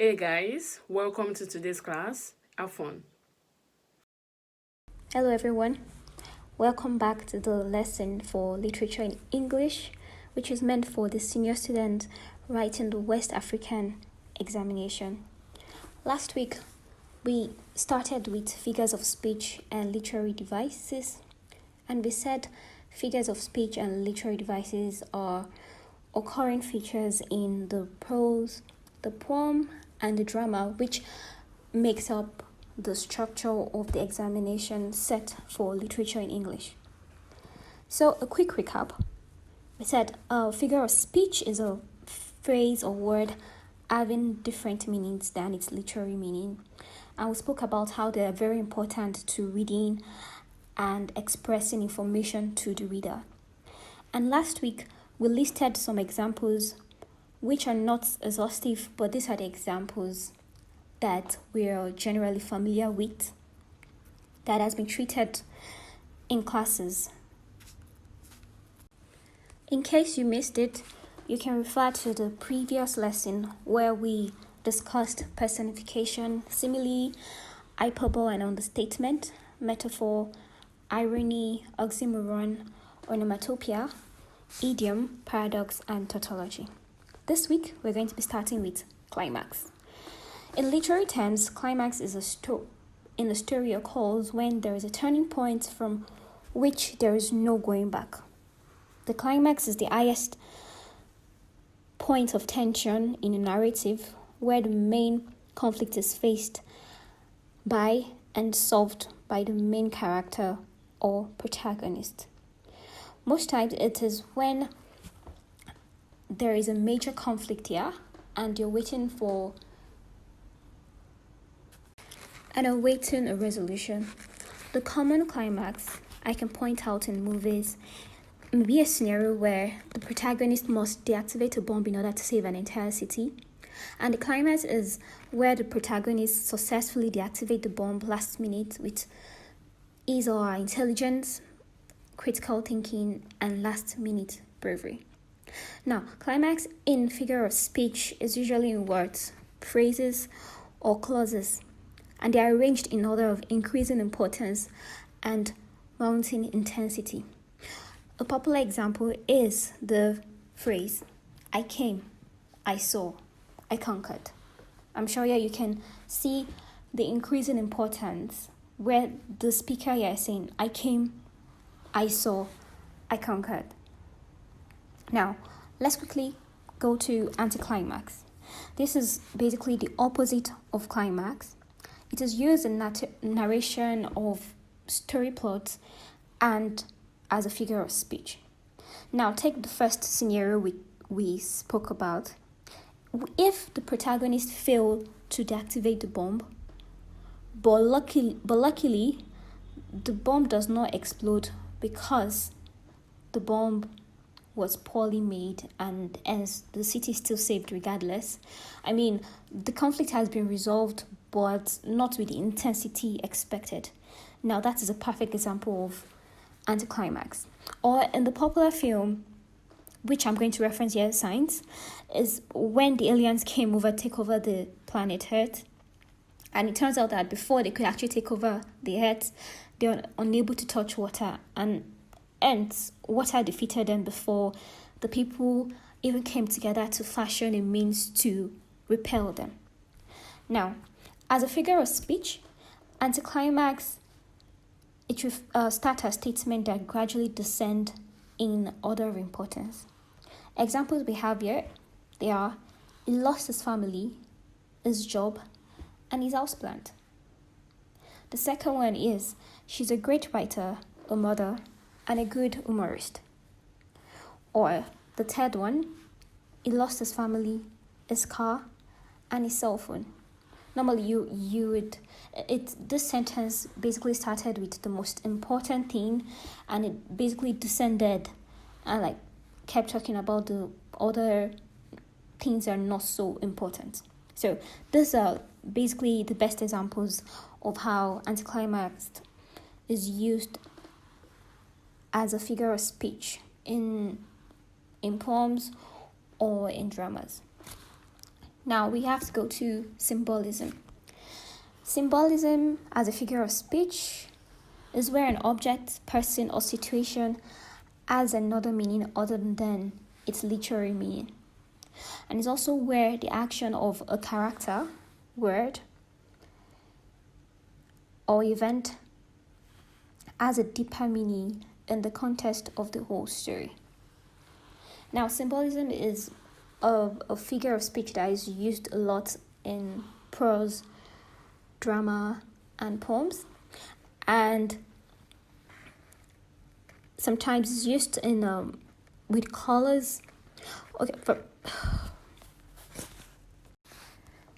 Hey guys, welcome to today's class. Have fun. Hello everyone. Welcome back to the lesson for literature in English, which is meant for the senior student writing the West African examination. Last week, we started with figures of speech and literary devices, and we said figures of speech and literary devices are occurring features in the prose, the poem, and the drama, which makes up the structure of the examination set for literature in English. So, a quick recap. We said a figure of speech is a phrase or word having different meanings than its literary meaning. And we spoke about how they are very important to reading and expressing information to the reader. And last week, we listed some examples which are not exhaustive, but these are the examples that we are generally familiar with, that has been treated in classes. In case you missed it, you can refer to the previous lesson where we discussed personification, simile, hyperbole and understatement, metaphor, irony, oxymoron, onomatopoeia, idiom, paradox, and tautology. This week, we're going to be starting with climax. In literary terms, climax is in a story occurs when there is a turning point from which there is no going back. The climax is the highest point of tension in a narrative where the main conflict is faced by and solved by the main character or protagonist. Most times it is when there is a major conflict here and you're waiting awaiting a resolution. The common climax I can point out in movies may be a scenario where the protagonist must deactivate a bomb in order to save an entire city. And the climax is where the protagonist successfully deactivate the bomb last minute with his or her intelligence, critical thinking, and last minute bravery. Now, climax in figure of speech is usually in words, phrases, or clauses, and they are arranged in order of increasing importance and mounting intensity. A popular example is the phrase, I came, I saw, I conquered. I'm sure you can see the increasing importance where the speaker here is saying, I came, I saw, I conquered. Now, let's quickly go to anticlimax. This is basically the opposite of climax. It is used in narration of story plots and as a figure of speech. Now, take the first scenario we spoke about. If the protagonist failed to deactivate the bomb, but luckily, the bomb does not explode because the bomb was poorly made and hence the city is still saved regardless. I mean, the conflict has been resolved, but not with the intensity expected. Now, that is a perfect example of anticlimax. Or in the popular film, which I'm going to reference here, Science, is when the aliens came over, take over the planet Earth. And it turns out that before they could actually take over the Earth, they were unable to touch water. And hence, water defeated them before the people even came together to fashion a means to repel them. Now, as a figure of speech, anticlimax, it will start a statement that gradually descend in order of importance. Examples we have here, they are, he lost his family, his job, and his houseplant. The second one is, she's a great writer, a mother, and a good humorist. Or the third one, he lost his family, his car, and his cell phone. Normally, you would this sentence basically started with the most important thing, and it basically descended and kept talking about the other things that are not so important. So these are basically the best examples of how anticlimax is used as a figure of speech in poems or in dramas. Now we have to go to symbolism. Symbolism as a figure of speech is where an object, person, or situation has another meaning other than its literary meaning. And it's also where the action of a character, word, or event has a deeper meaning in the context of the whole story. Now, symbolism is a figure of speech that is used a lot in prose, drama, and poems, and sometimes it's used in with colors. Okay, for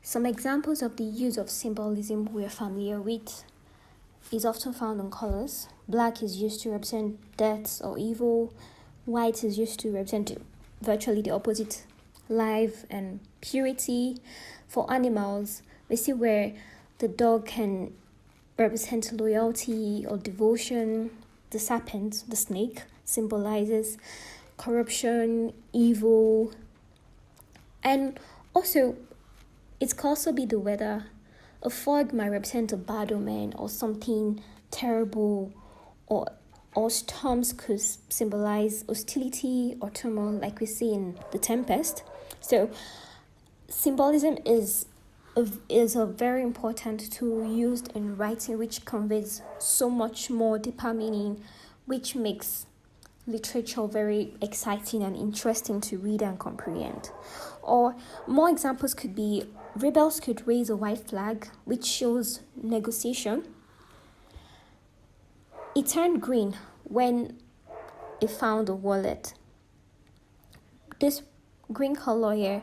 some examples of the use of symbolism we're familiar with is often found in colors. Black is used to represent death or evil. White is used to represent virtually the opposite, life and purity. For animals, we see where the dog can represent loyalty or devotion. The serpent, the snake, symbolizes corruption, evil. And also, it could also be the weather. A fog might represent a bad omen or something terrible, or storms could symbolize hostility or turmoil, like we see in The Tempest. So, symbolism is a very important tool used in writing, which conveys so much more deeper meaning, which makes literature very exciting and interesting to read and comprehend. Or more examples could be rebels could raise a white flag, which shows negotiation. It turned green when it found a wallet. This green color here,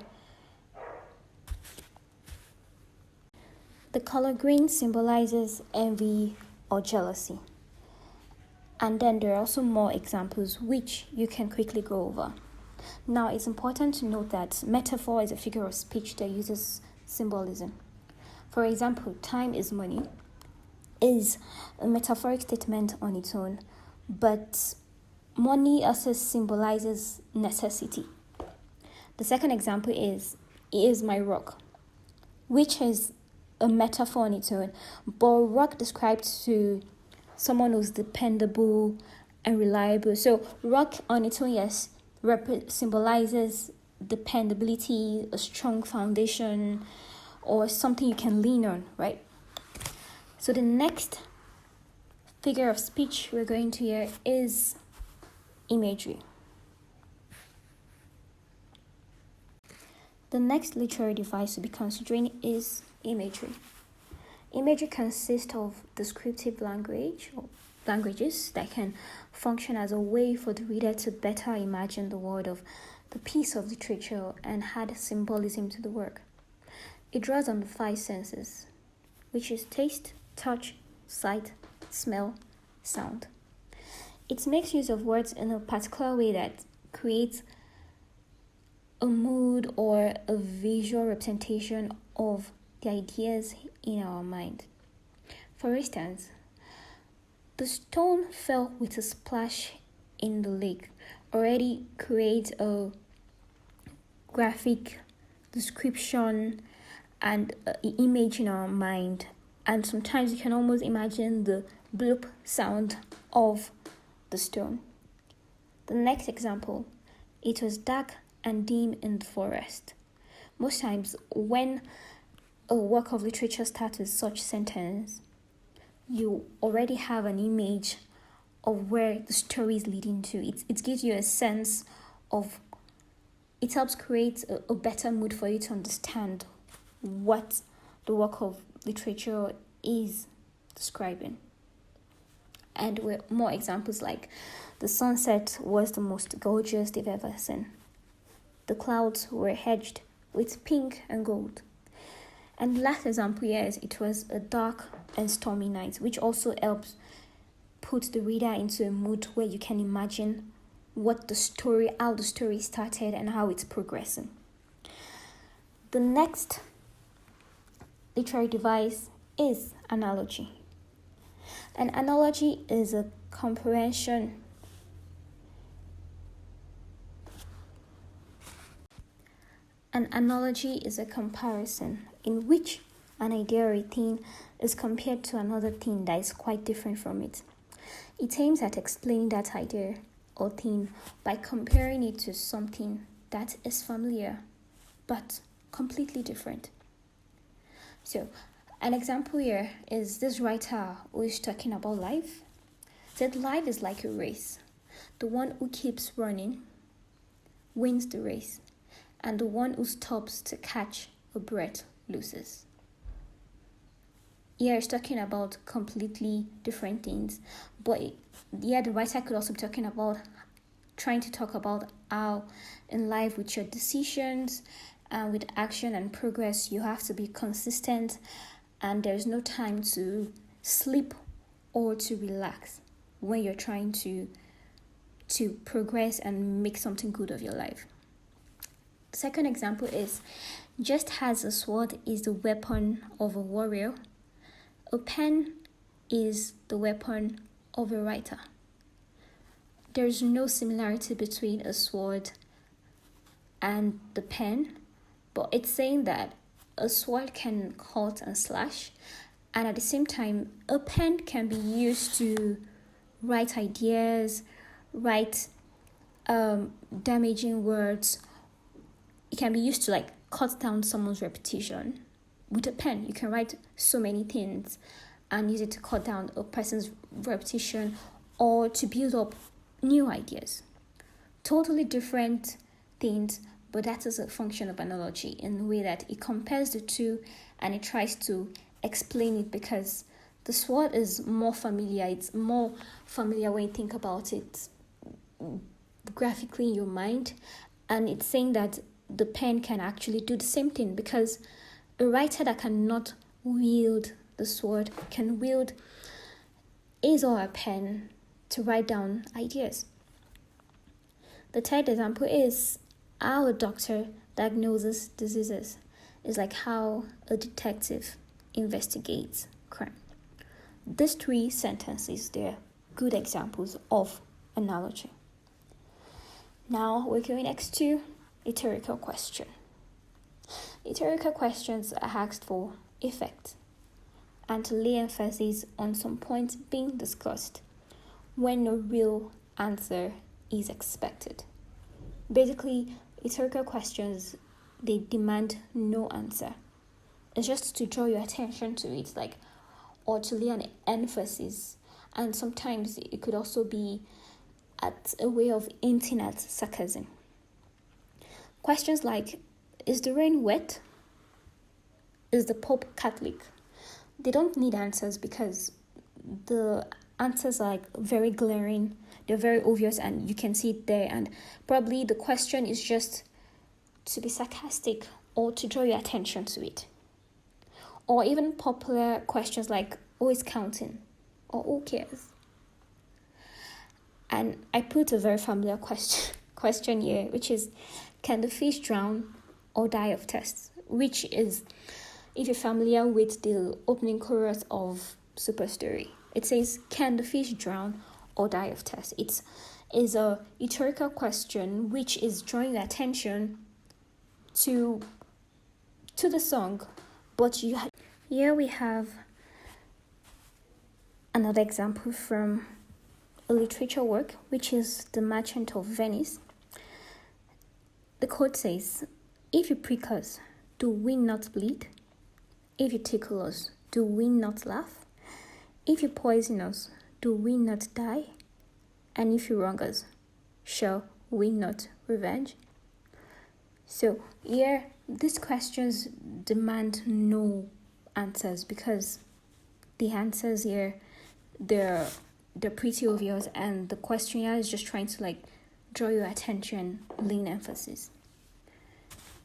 the color green symbolizes envy or jealousy. And then there are also more examples which you can quickly go over. Now, it's important to note that metaphor is a figure of speech that uses symbolism. For example, time is money is a metaphoric statement on its own, but money also symbolizes necessity. The second example is my rock, which is a metaphor on its own, but rock describes to someone who's dependable and reliable. So rock on its own, yes, symbolizes dependability, a strong foundation, or something you can lean on, right? So the next figure of speech we're going to hear is imagery. The next literary device to be considering is imagery. Imagery consists of descriptive language or languages that can function as a way for the reader to better imagine the world of the piece of literature and add symbolism to the work. It draws on the five senses, which is taste, touch, sight, smell, sound. It makes use of words in a particular way that creates a mood or a visual representation of the ideas in our mind. For instance, the stone fell with a splash in the lake already creates a graphic description and image in our mind. And sometimes you can almost imagine the bloop sound of the stone. The next example, it was dark and dim in the forest. Most times when a work of literature starts with such sentence, you already have an image of where the story is leading to. It gives you a sense of, it helps create a better mood for you to understand what the work of literature is describing. And with more examples like the sunset was the most gorgeous they've ever seen. The clouds were hedged with pink and gold. And the last example here is it was a dark and stormy night, which also helps put the reader into a mood where you can imagine what the story, how the story started and how it's progressing. The next literary device is analogy. An analogy is a comprehension An analogy is a comparison in which an idea or a thing is compared to another thing that is quite different from it. It aims at explaining that idea or thing by comparing it to something that is familiar but completely different. So, an example here is this writer who is talking about life. Said life is like a race. The one who keeps running wins the race, and the one who stops to catch a breath loses. Here it's talking about completely different things, but the writer could also be trying to talk about how in life with your decisions and with action and progress you have to be consistent, and there's no time to sleep or to relax when you're trying to progress and make something good of your life. The second example is, just as a sword is the weapon of a warrior, a pen is the weapon of a writer. There's no similarity between a sword and the pen, but it's saying that a sword can cut and slash, and at the same time, a pen can be used to write ideas, write damaging words. It can be used to cut down someone's reputation. With a pen, you can write so many things and use it to cut down a person's reputation or to build up new ideas. Totally different things, but that is a function of analogy in the way that it compares the two and it tries to explain it, because the sword is more familiar. It's more familiar when you think about it graphically in your mind, and it's saying that the pen can actually do the same thing, because a writer that cannot wield the sword can wield his or her pen to write down ideas. The third example is how a doctor diagnoses diseases. It's like how a detective investigates crime. These three sentences, they're good examples of analogy. Now we're going next to rhetorical question. Rhetorical questions are asked for effect and to lay emphasis on some points being discussed when no real answer is expected. Basically, rhetorical questions, they demand no answer. It's just to draw your attention to it, or to lay an emphasis. And sometimes it could also be at a way of hinting at sarcasm. Questions like, is the rain wet? Is the Pope Catholic? They don't need answers because the answers are very glaring, they're very obvious, and you can see it there. And probably the question is just to be sarcastic or to draw your attention to it. Or even popular questions like, who is counting? Or who cares? And I put a very familiar question here, which is, can the fish drown or die of thirst? Which is, if you're familiar with the opening chorus of Superstory, it says, can the fish drown or die of thirst? It is a rhetorical question which is drawing your attention to the song. But here we have another example from a literature work, which is The Merchant of Venice. The quote says, if you prick us, do we not bleed? If you tickle us, do we not laugh? If you poison us, do we not die? And if you wrong us, shall we not revenge? So here, these questions demand no answers, because the answers here, they're pretty obvious, and the questioner is just trying to draw your attention, lean emphasis.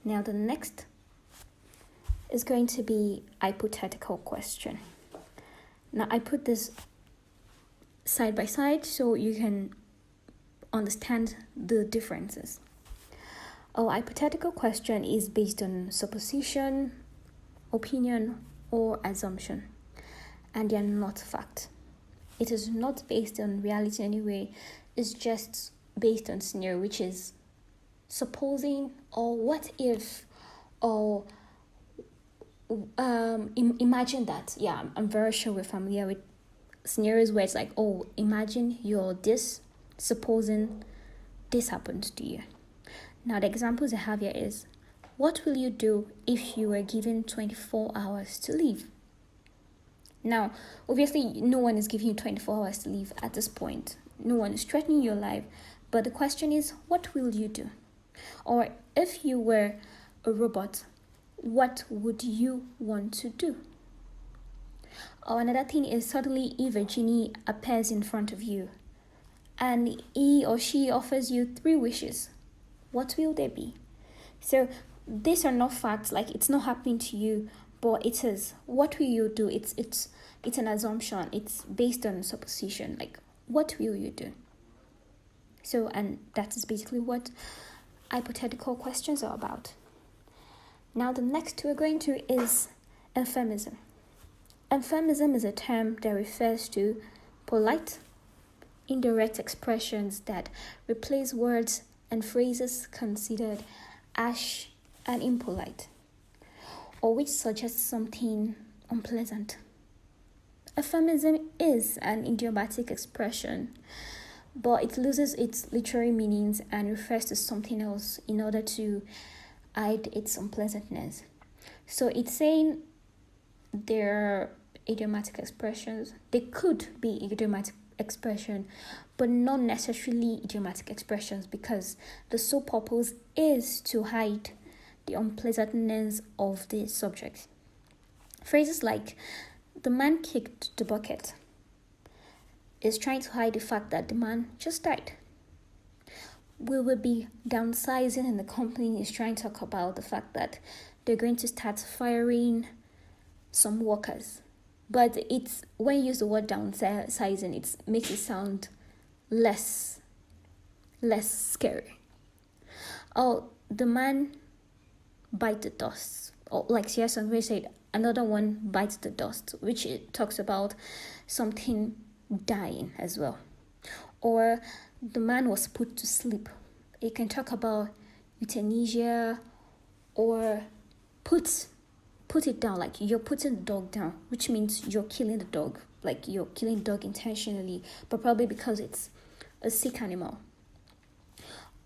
Now the next is going to be hypothetical question. Now I put this side by side so you can understand the differences. A hypothetical question is based on supposition, opinion, or assumption, and they are not fact. It is not based on reality anyway. It's just based on scenario, which is supposing or what if Or imagine that. Yeah, I'm very sure we're familiar with scenarios where it's like, oh, imagine you're this, supposing this happens to you. Now, the examples I have here is, what will you do if you were given 24 hours to live? Now, obviously, no one is giving you 24 hours to live at this point. No one is threatening your life. But the question is, what will you do? Or if you were a robot, what would you want to do? Or another thing is, suddenly if a genie appears in front of you and he or she offers you 3 wishes, what will they be? So these are not facts, like it's not happening to you, but it is. What will you do? It's an assumption. It's based on supposition. Like, what will you do? So, and that is basically what hypothetical questions are about. Now, the next we're going to is euphemism. Euphemism is a term that refers to polite, indirect expressions that replace words and phrases considered harsh and impolite, or which suggest something unpleasant. Euphemism is an idiomatic expression, but it loses its literary meanings and refers to something else in order to hide its unpleasantness. So it's saying there are idiomatic expressions. They could be idiomatic expression, but not necessarily idiomatic expressions, because the sole purpose is to hide the unpleasantness of the subject. Phrases like, the man kicked the bucket, is trying to hide the fact that the man just died. We will be downsizing, and the company is trying to talk about the fact that they're going to start firing some workers. But it's, when you use the word downsizing, it makes it sound less scary. Oh, the man bite the dust. Or like yes, and we said another one bites the dust, which it talks about something dying as well. Or the man was put to sleep. It can talk about euthanasia, or put it down, like you're putting the dog down, which means you're killing the dog, like you're killing the dog intentionally, but probably because it's a sick animal.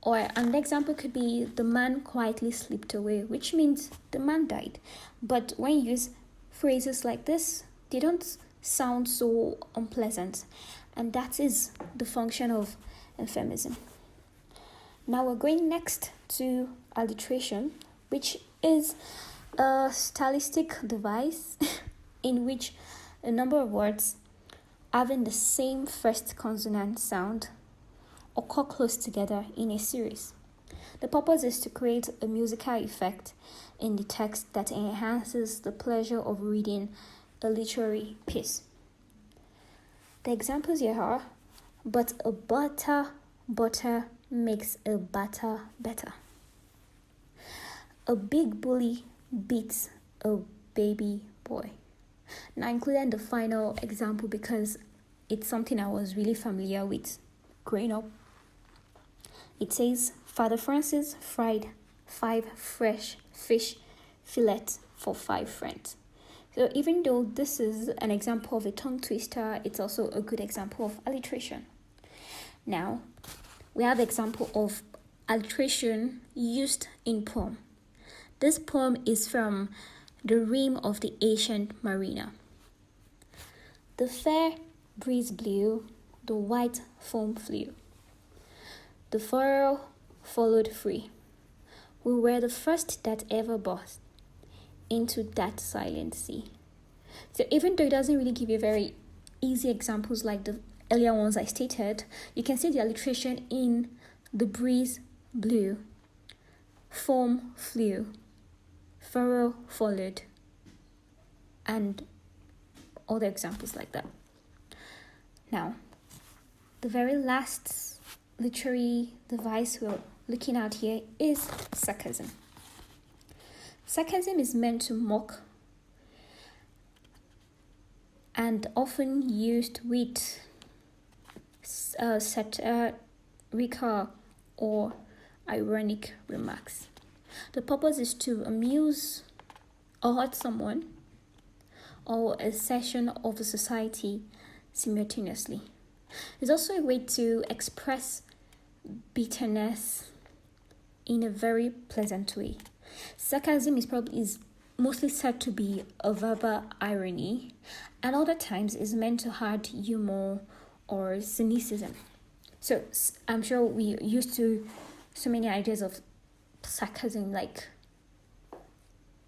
Or an example could be, the man quietly slipped away, which means the man died. But when you use phrases like this, they don't sound so unpleasant, and that is the function of euphemism. Now we're going next to alliteration, which is a stylistic device in which a number of words having the same first consonant sound occur close together in a series. The purpose is to create a musical effect in the text that enhances the pleasure of reading a literary piece. The examples here are, but a butter makes a batter better. A big bully beats a baby boy. Now, including the final example because it's something I was really familiar with growing up. It says, Father Francis fried 5 fresh fish fillets for 5 friends. So even though this is an example of a tongue twister, it's also a good example of alliteration. Now, we have example of alliteration used in poem. This poem is from The Rim of the Ancient Mariner. The fair breeze blew, the white foam flew. The furrow followed free. We were the first that ever burst into that silent sea. So even though it doesn't really give you very easy examples like the earlier ones I stated, you can see the alliteration in the breeze blew, foam flew, furrow followed, and other examples like that. Now, the very last literary device we're looking at here is sarcasm. Sarcasm is meant to mock and often used with satirical or ironic remarks. The purpose is to amuse or hurt someone or a section of the society simultaneously. It's also a way to express bitterness in a very pleasant way. Sarcasm is mostly said to be a verbal irony, and other times is meant to add humor or cynicism. So I'm sure we used to so many ideas of sarcasm. Like,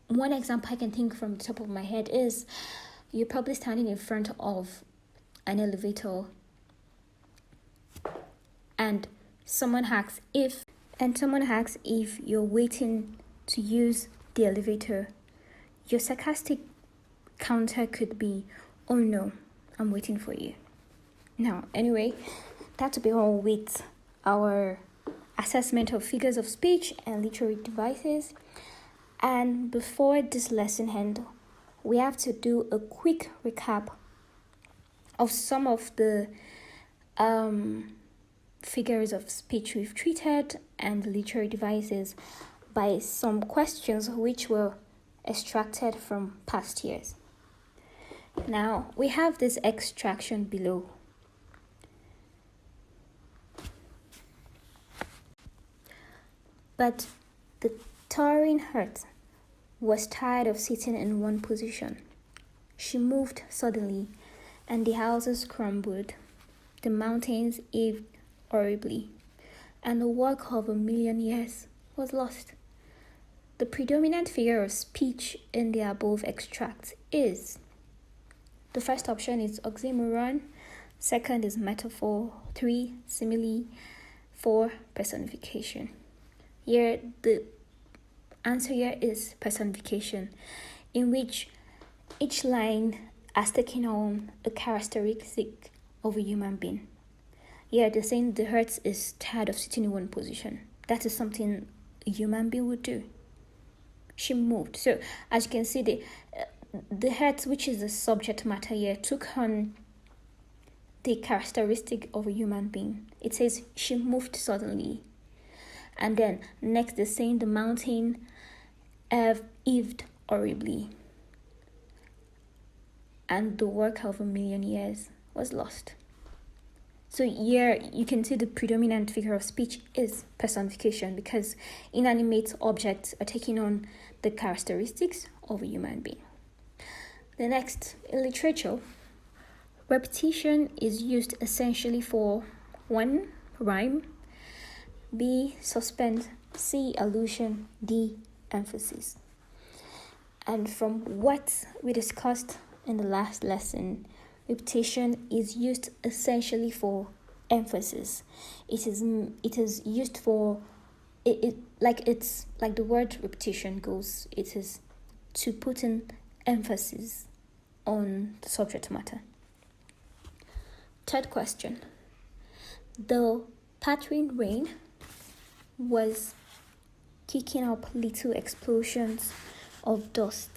one example I can think from the top of my head is you're probably standing in front of an elevator and someone asks if you're waiting to use the elevator. Your sarcastic counter could be, "Oh no, I'm waiting for you." Now, anyway, that will be all with our assessment of figures of speech and literary devices. And before this lesson ends, we have to do a quick recap of some of the figures of speech we've treated and literary devices by some questions which were extracted from past years. Now, we have this extraction below. But the towering earth was tired of sitting in one position. She moved suddenly, and the houses crumbled. The mountains heaved horribly, and the work of 1,000,000 years was lost. The predominant figure of speech in the above extract is: the first option is oxymoron, second is metaphor, 3 simile, 4 personification. Here, the answer here is personification, in which each line has taken on a characteristic of a human being. Here, they're saying the earth is tired of sitting in one position. That is something a human being would do. She moved. So, as you can see, the earth, which is the subject matter here, took on the characteristic of a human being. It says she moved suddenly. And then next they're saying the mountain heaved horribly, and the work of 1,000,000 years was lost. So here you can see the predominant figure of speech is personification, because inanimate objects are taking on the characteristics of a human being. The next, in literature, repetition is used essentially for 1. Rhyme, B. Suspense, C. Allusion, D. Emphasis. And from what we discussed in the last lesson, repetition is used essentially for emphasis. It is used for it's like the word repetition goes. It is to put in emphasis on the subject matter. Third question. The pattering rain was kicking up little explosions of dust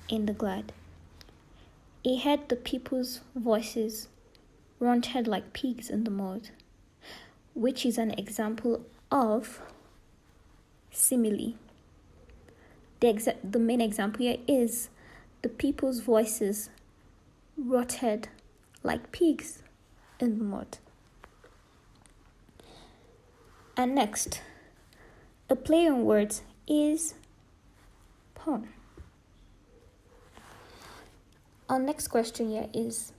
in the glade. He heard the people's voices ranted like pigs in the mud, which is an example of simile. The main example here is the people's voices rotted like pigs in the mud. And next, a play on words is pun. Our next question here is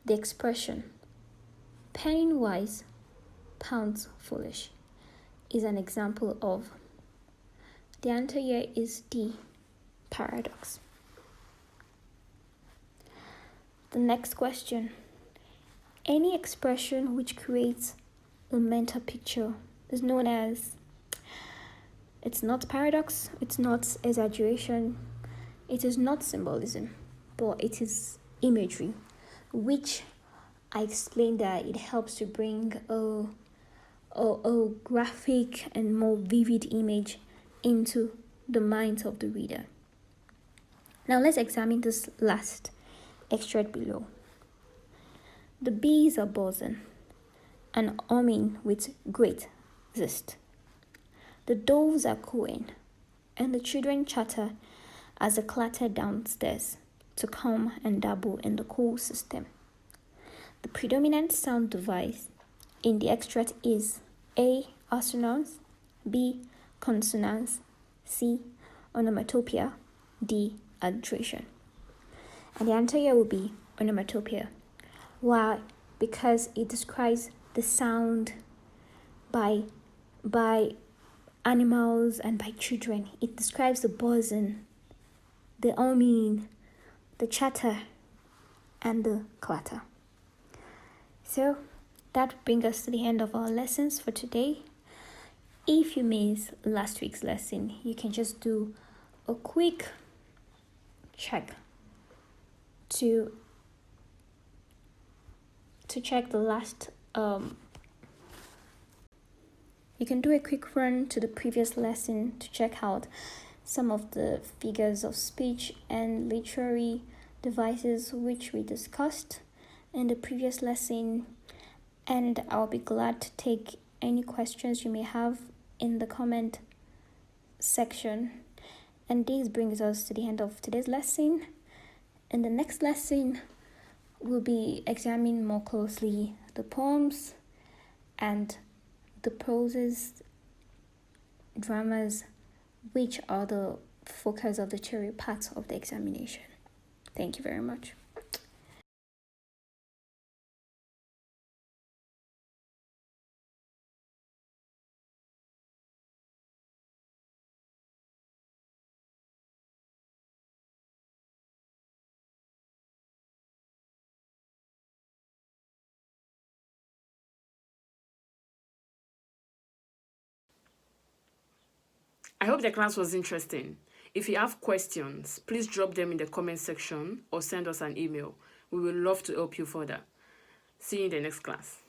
the expression penny wise, pounds foolish is an example of. The answer here is D, paradox. The next question, any expression which creates a mental picture is known as, it's not paradox, it's not exaggeration, it is not symbolism, but it is imagery, which I explained that it helps to bring a graphic and more vivid image into the minds of the reader. Now let's examine this last extract below. The bees are buzzing and humming with great zest. The doves are cooing, and the children chatter as they clatter downstairs to come and dabble in the cool system. The predominant sound device in the extract is A. Assonance, B. Consonance, C. Onomatopoeia, D. Alliteration. And the answer here will be onomatopoeia. Why? Because it describes the sound by animals and by children. It describes the buzzing, the humming, the chatter, and the clatter. So that brings us to the end of our lessons for today. If you missed last week's lesson, you can just do a quick check to check the last you can do a quick run to the previous lesson to check out some of the figures of speech and literary devices which we discussed in the previous lesson, and I'll be glad to take any questions you may have in the comment section. And this brings us to the end of today's lesson. In the next lesson, we'll be examining more closely the poems and the proses, dramas, which are the focus of the theory parts of the examination. Thank you very much. I hope the class was interesting. If you have questions, please drop them in the comment section or send us an email. We will love to help you further. See you in the next class.